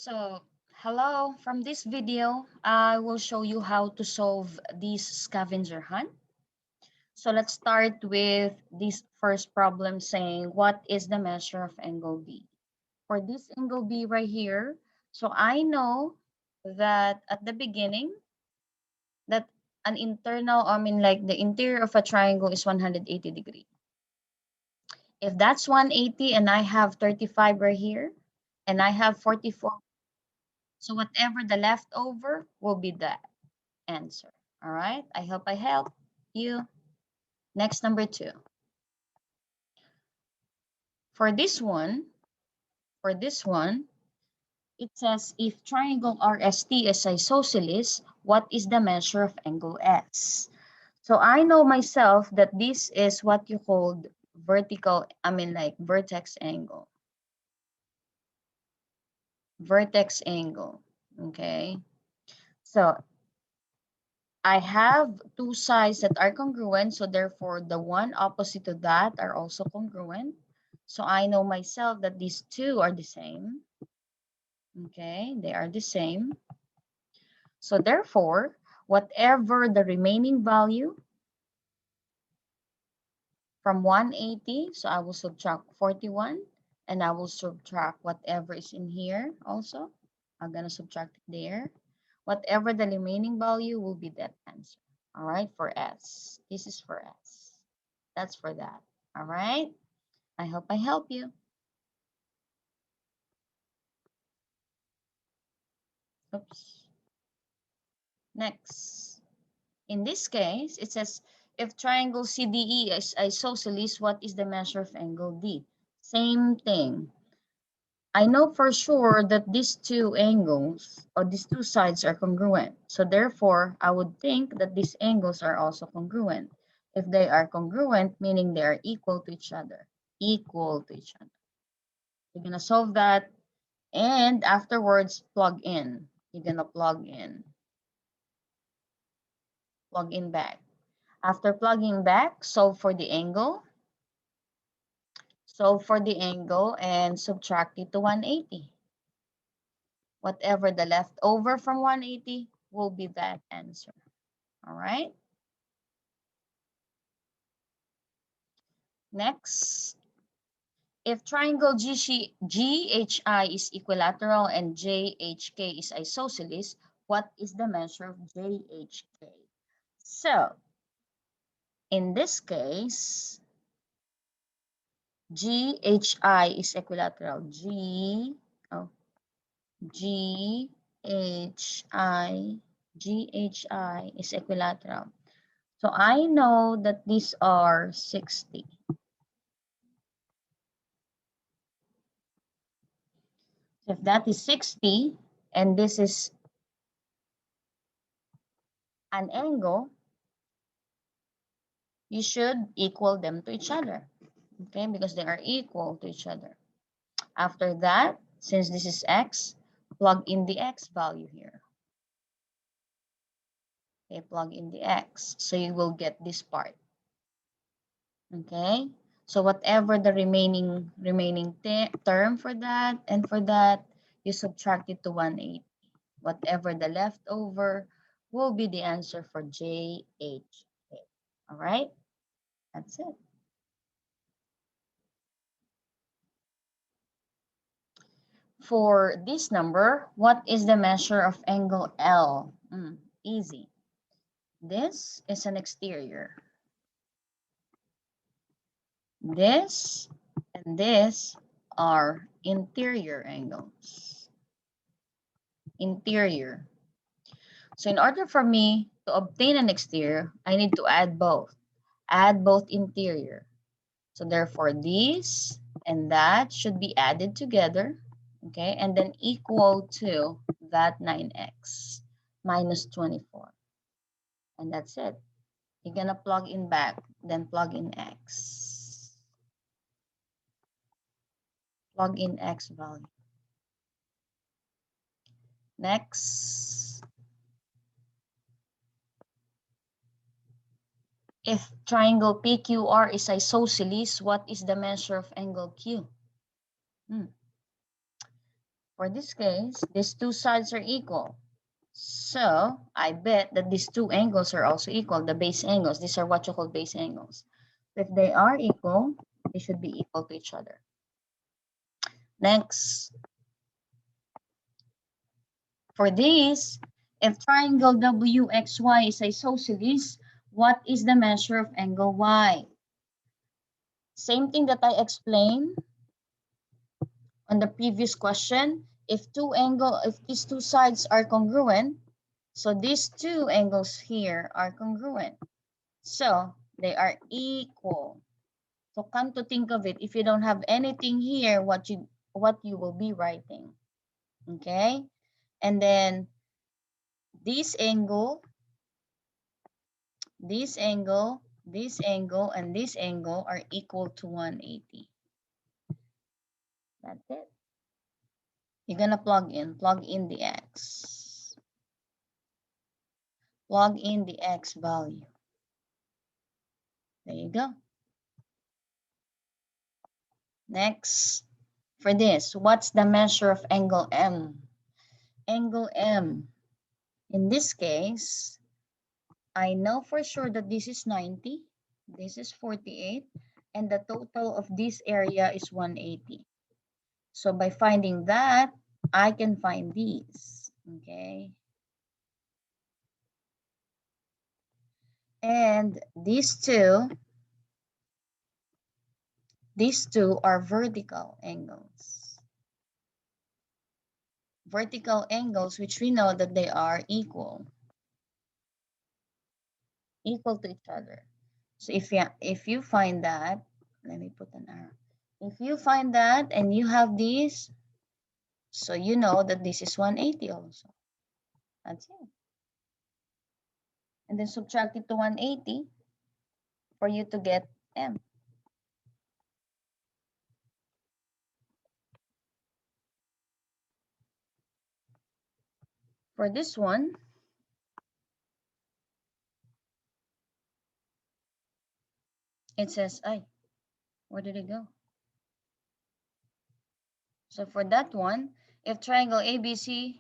So, hello, from this video, I will show you how to solve this scavenger hunt. So let's start with this first problem saying, what is the measure of angle B? For this angle B right here, so I know that at the beginning, that an internal, like the interior of a triangle is 180 degree. If that's 180 and I have 35 right here, and I have 44, so whatever the leftover will be the answer. All right, I hope I help you. Next, number 2. For this one, it says if triangle RST is isosceles, what is the measure of angle S? So I know myself that this is what you called vertical, like vertex angle. Vertex angle, okay? So I have two sides that are congruent, so therefore the one opposite to that are also congruent. So I know myself that these two are the same. Okay, they are the same. So therefore, whatever the remaining value from 180, so I will subtract 41, and I will subtract whatever is in here also. I'm going to subtract it there. Whatever the remaining value will be that answer. All right, for S. This is for S. That's for that. All right. I hope I help you. Oops. Next. In this case, it says, if triangle CDE is isosceles, what is the measure of angle D? Same thing. I know for sure that these two angles, or these two sides, are congruent. So therefore, I would think that these angles are also congruent. If they are congruent, meaning they are equal to each other. Equal to each other. You're going to solve that, and afterwards, plug in. You're going to plug in. Plug in back. After plugging back, solve for the angle. Solve for the angle and subtract it to 180. Whatever the leftover from 180 will be that answer. All right. Next, if triangle GHI is equilateral and JHK is isosceles, what is the measure of JHK? So, in this case, GHI is equilateral. GHI is equilateral. So I know that these are 60. So if that is 60 and this is an angle, you should equal them to each other. Okay, because they are equal to each other. After that, since this is x, plug in the x value here. Okay, plug in the x. So you will get this part. Okay, so whatever the remaining term for that and for that, you subtract it to 180. Whatever the leftover will be the answer for JHK. All right, that's it. For this number, what is the measure of angle L? Easy. This is an exterior. This and this are interior angles. Interior. So in order for me to obtain an exterior, I need to add both. Add both interior. So therefore, this and that should be added together, okay, and then equal to that 9x minus 24. And that's it. You're going to plug in back, then plug in x. Plug in x value. Next. If triangle PQR is isosceles, what is the measure of angle Q? For this case, these two sides are equal. So I bet that these two angles are also equal, the base angles. These are what you call base angles. If they are equal, they should be equal to each other. Next, for this, if triangle WXY is isosceles, what is the measure of angle Y? Same thing that I explained on the previous question. If these two sides are congruent, so these two angles here are congruent. So they are equal. So come to think of it, if you don't have anything here, what you will be writing. Okay? And then this angle, this angle, this angle, and this angle are equal to 180. That's it. You're gonna plug in the x. Plug in the x value. There you go. Next, for this, what's the measure of angle M? Angle M, in this case, I know for sure that this is 90, this is 48, and the total of this area is 180. So by finding that, I can find these, okay? And these two are vertical angles. Vertical angles, which we know that they are equal to each other. So if you find that, let me put an arrow. If you find that and you have these, so you know that this is 180 also. That's it. And then subtract it to 180 for you to get M. For this one, it says, ay, where did it go? So for that one, if triangle ABC,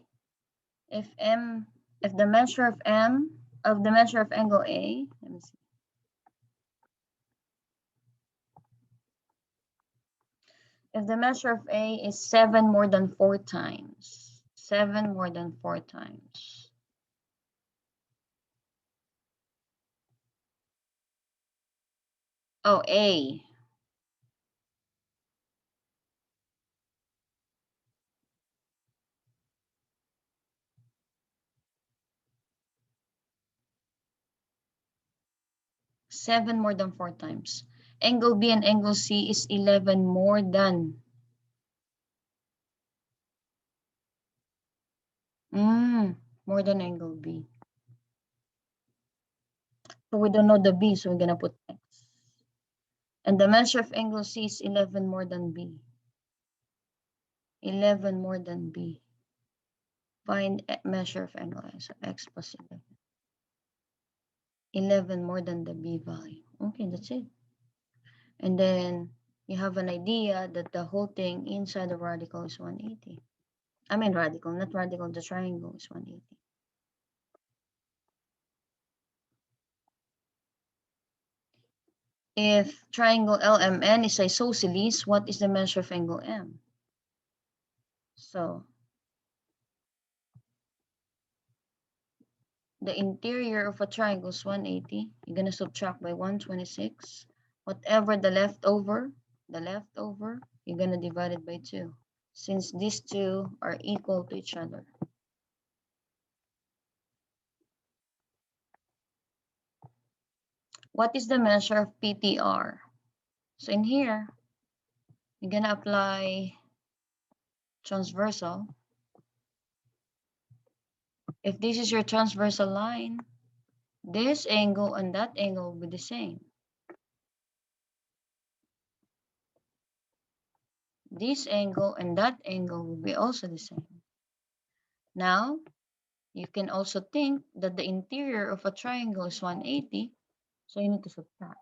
if the measure of the measure of angle A, let me see. If the measure of A is 7 more than 4 times, 7 more than 4 times. Oh, A. Seven more than 4 times. Angle B and angle C is 11 more than. More than angle B. So we don't know the B, so we're gonna put X. And the measure of angle C is 11 more than B. 11 more than B. Find measure of angle A, so X plus 11. 11 more than the B value. Okay, that's it. And then you have an idea that the whole thing inside the radical is 180. I mean radical, not radical, the triangle is 180. If triangle LMN is isosceles, what is the measure of angle M? So the interior of a triangle is 180. You're going to subtract by 126. Whatever the leftover, you're going to divide it by 2. Since these two are equal to each other. What is the measure of PTR? So in here, you're going to apply transversal. If this is your transversal line, this angle and that angle will be the same. This angle and that angle will be also the same. Now, you can also think that the interior of a triangle is 180, so you need to subtract.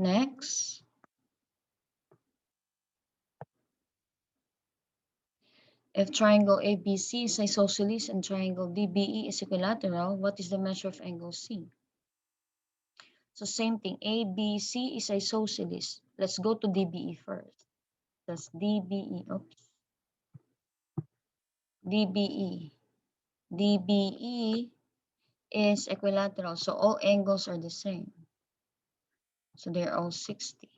Next. If triangle ABC is isosceles and triangle DBE is equilateral, what is the measure of angle C? So same thing, ABC is isosceles. Let's go to DBE first. That's DBE, oops. DBE. DBE is equilateral, so all angles are the same. So they're all 60.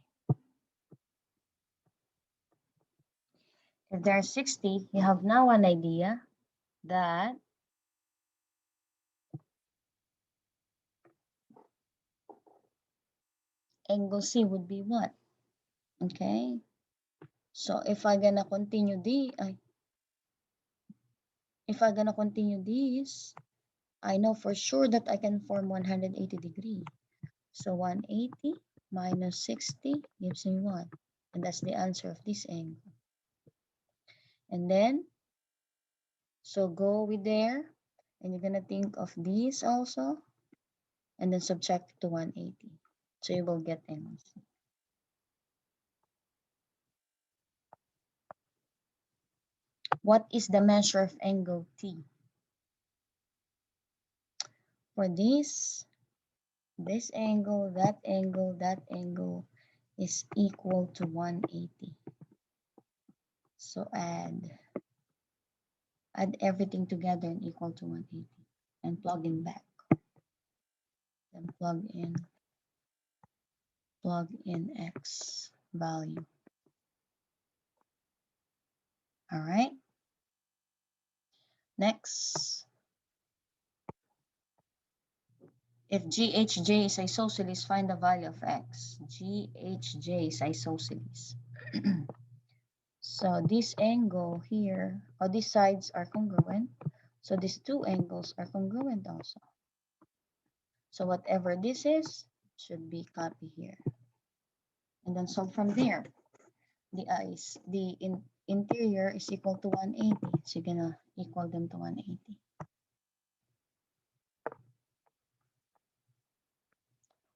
If there are 60, you have now an idea that angle C would be what? Okay. So if I'm gonna continue this, I know for sure that I can form 180 degree. So 180 minus 60 gives me what? And that's the answer of this angle. And then, so go with there, and you're gonna think of this also, and then subtract it to 180. So you will get angle C. What is the measure of angle T? For this angle, that angle is equal to 180. So add everything together and equal to 180 and plug in back. Then plug in X value. All right. Next. If GHJ is isosceles, find the value of X. GHJ is isosceles. So this angle here, or these sides are congruent. So these two angles are congruent also. So whatever this is, should be copied here. And then solve from there. The interior is equal to 180. So you're gonna equal them to 180.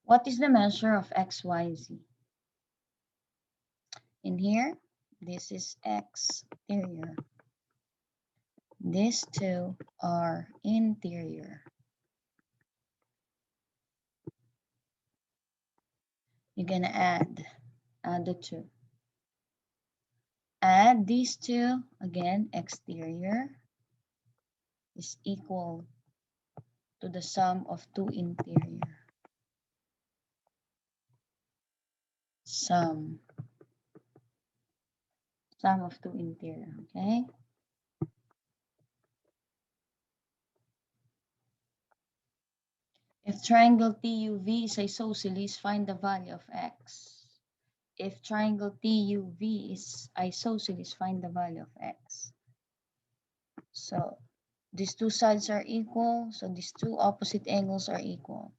What is the measure of XYZ? In here, this is exterior. These two are interior. You're gonna add the two. Add these two, again, exterior is equal to the sum of two interior. Sum of two interior, okay? If triangle TUV is isosceles, find the value of X. If triangle TUV is isosceles, find the value of X. So these two sides are equal, so these two opposite angles are equal.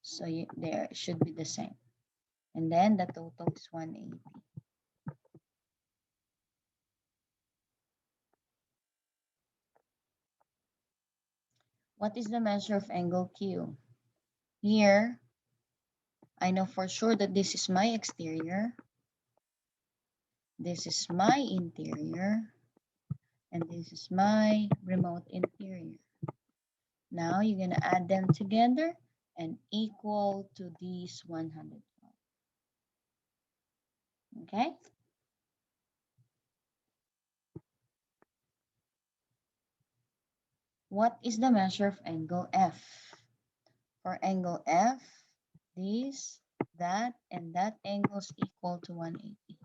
So there should be the same. And then the total is 180. What is the measure of angle Q? Here, I know for sure that this is my exterior, this is my interior, and this is my remote interior. Now you're going to add them together and equal to these 112. Okay? What is the measure of angle F? For angle F, this, that, and that angle is equal to 180.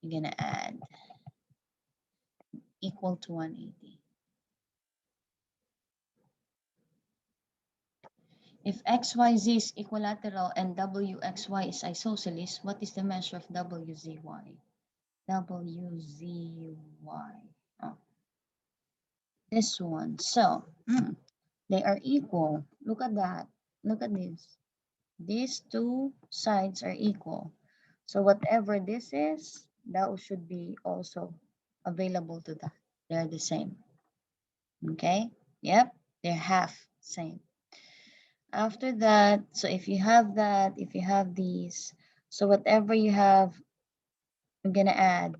You're going to add equal to 180. If XYZ is equilateral and WXY is isosceles, what is the measure of WZY? WZY. Oh, this one. So, they are equal. Look at that. Look at this. These two sides are equal. So whatever this is, that should be also available to that. They're the same. Okay? Yep, they're half same. After that, so if you have that, if you have these, So whatever you have, I'm gonna add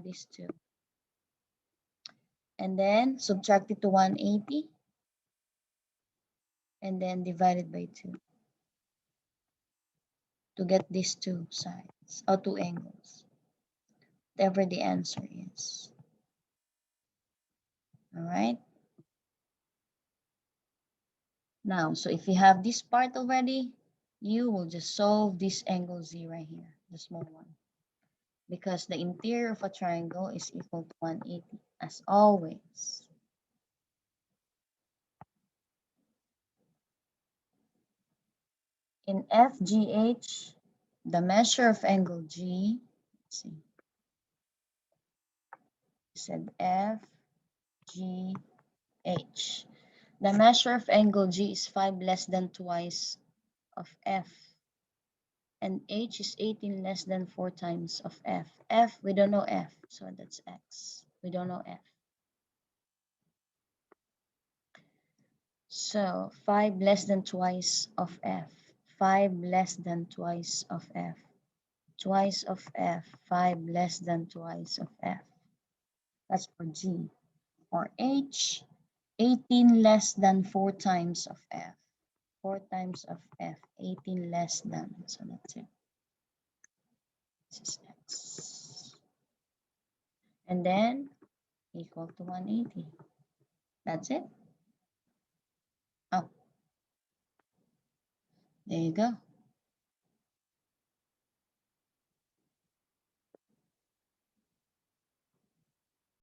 these two. And then subtract it to 180. And then divide it by 2 to get these two sides, or two angles, whatever the answer is. All right. Now, so if you have this part already, you will just solve this angle Z right here, the small one, because the interior of a triangle is equal to 180, as always. In FGH, the measure of angle G, let's see, I said FGH. The measure of angle G is 5 less than twice of F. And H is 18 less than 4 times of F. F, we don't know F, so that's X. We don't know F. So 5 less than twice of F. 5 less than twice of F. Twice of F. 5 less than twice of F. That's for G. For H, 18 less than 4 times of F. 4 times of F. 18 less than. So that's it. This is X. And then equal to 180. That's it. Oh, there you go.